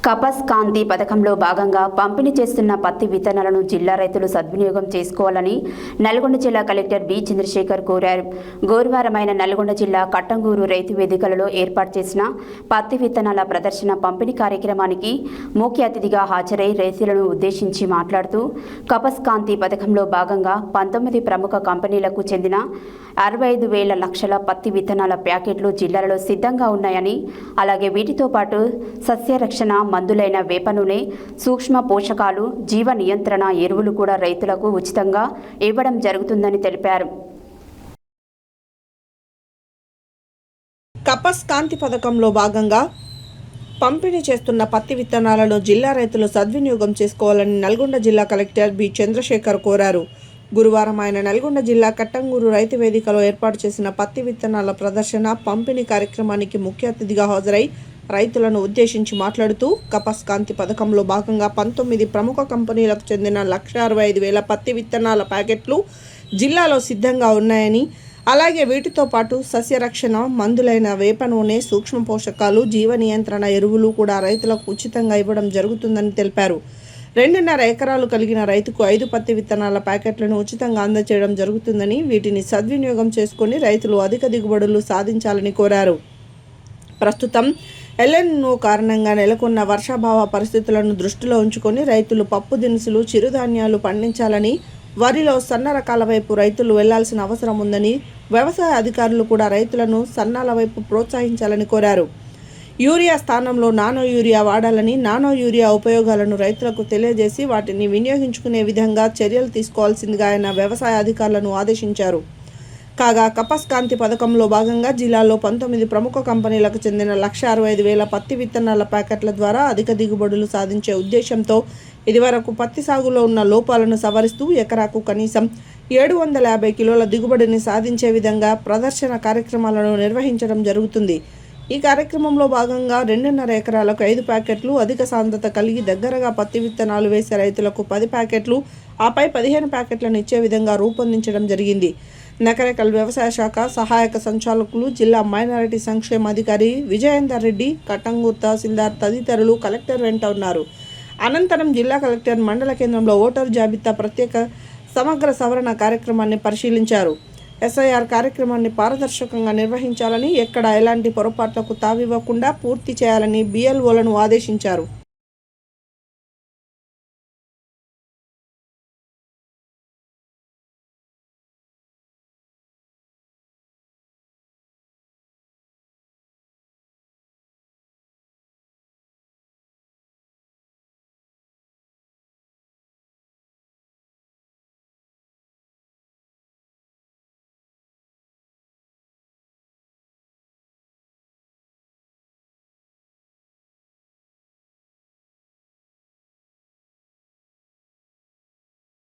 కపస్ కాంతి పథకంలో భాగంగా పంపిణీ చేస్తున్న పత్తి విత్తనాలను జిల్లా రైతులు సద్వినియోగం చేసుకోవాలని నల్గొండ జిల్లా కలెక్టర్ బి చంద్రశేఖర్ కోరారు. గురువారమైన నల్గొండ జిల్లా కట్టంగూరు రైతు వేదికలలో ఏర్పాటు చేసిన పత్తి విత్తనాల ప్రదర్శన పంపిణీ కార్యక్రమానికి ముఖ్య అతిథిగా హాజరై రైతులను ఉద్దేశించి మాట్లాడుతూ కపస్ కాంతి పథకంలో భాగంగా 19 ప్రముఖ కంపెనీలకు చెందిన 65,000 లక్షల పత్తి విత్తనాల ప్యాకెట్లు జిల్లాలో సిద్ధంగా ఉన్నాయని, అలాగే వీటితో పాటు సస్యరక్షణ మందులైన వేప నూనె, సూక్ష్మ పోషకాలు, జీవ నియంత్రణ ఎరువులు కూడా రైతులకు ఉచితంగా ఇవ్వడం జరుగుతుందని తెలిపారు. కపస్ కాంతి పథకంలో భాగంగా పంపిణీ చేస్తున్న పత్తి విత్తనాలను జిల్లా రైతులు సద్వినియోగం చేసుకోవాలని నల్గొండ జిల్లా కలెక్టర్ బి చంద్రశేఖర్ కోరారు. గురువారం ఆయన నల్గొండ జిల్లా కట్టంగూరు రైతు వేదికలో ఏర్పాటు చేసిన పత్తి విత్తనాల ప్రదర్శన పంపిణీ కార్యక్రమానికి ముఖ్య అతిథిగా హాజరై రైతులను ఉద్దేశించి మాట్లాడుతూ కపస్ కాంతి పథకంలో భాగంగా 19 ప్రముఖ కంపెనీలకు చెందిన 1,65,000 పత్తి విత్తనాల ప్యాకెట్లు జిల్లాలో సిద్ధంగా ఉన్నాయని, అలాగే వీటితో పాటు సస్యరక్షణ మందులైన వేప నూనె, సూక్ష్మ పోషకాలు, జీవ నియంత్రణ ఎరువులు కూడా రైతులకు ఉచితంగా ఇవ్వడం జరుగుతుందని తెలిపారు. 2.5 ఎకరాలు కలిగిన రైతుకు 5 పత్తి విత్తనాల ప్యాకెట్లను ఉచితంగా అందజేయడం జరుగుతుందని, వీటిని సద్వినియోగం చేసుకుని రైతులు అధిక దిగుబడులు సాధించాలని కోరారు. ప్రస్తుతం ఎల్ఎన్ఓ కారణంగా నెలకొన్న వర్షాభావ పరిస్థితులను దృష్టిలో ఉంచుకొని రైతులు పప్పు దినుసులు, చిరుధాన్యాలు పండించాలని, వరిలో సన్న రకాల వైపు రైతులు వెళ్లాల్సిన అవసరం ఉందని, వ్యవసాయ అధికారులు కూడా రైతులను సన్నాల వైపు ప్రోత్సహించాలని కోరారు. యూరియా స్థానంలో నానో యూరియా వాడాలని, నానో యూరియా ఉపయోగాలను రైతులకు తెలియజేసి వాటిని వినియోగించుకునే విధంగా చర్యలు తీసుకోవాల్సిందిగా ఆయన వ్యవసాయ అధికారులను ఆదేశించారు. కాగా కపస్ కాంతి పథకంలో భాగంగా జిల్లాలో 19 ప్రముఖ కంపెనీలకు చెందిన 1,65,000 పత్తి విత్తనాల ప్యాకెట్ల ద్వారా అధిక దిగుబడులు సాధించే ఉద్దేశంతో ఇదివరకు పత్తి సాగులో ఉన్న లోపాలను సవరిస్తూ ఎకరాకు కనీసం 750 కిలోల దిగుబడిని సాధించే విధంగా ప్రదర్శన కార్యక్రమాలను నిర్వహించడం జరుగుతుంది. ఈ కార్యక్రమంలో భాగంగా 2.5 ఎకరాలకు 5 ప్యాకెట్లు, అధిక సాంద్రత కలిగి దగ్గరగా పత్తి విత్తనాలు వేసే రైతులకు 10 ప్యాకెట్లు, ఆపై 15 ప్యాకెట్లను ఇచ్చే విధంగా రూపొందించడం జరిగింది. నకరేకల్ వ్యవసాయ శాఖ సహాయక సంచాలకులు, జిల్లా మైనారిటీ సంక్షేమ అధికారి విజయేందర్ రెడ్డి, కట్టంగూరు తహసీల్దార్ తదితరులు కలెక్టర్ వెంట ఉన్నారు. అనంతరం జిల్లా కలెక్టర్ మండల కేంద్రంలో ఓటరు జాబితా ప్రత్యేక సమగ్ర సవరణ కార్యక్రమాన్ని పరిశీలించారు. ఎస్ఐఆర్ కార్యక్రమాన్ని పారదర్శకంగా నిర్వహించాలని, ఎక్కడ ఎలాంటి పొరపాట్లకు తావివ్వకుండా పూర్తి చేయాలని బిఎల్ఓలను ఆదేశించారు.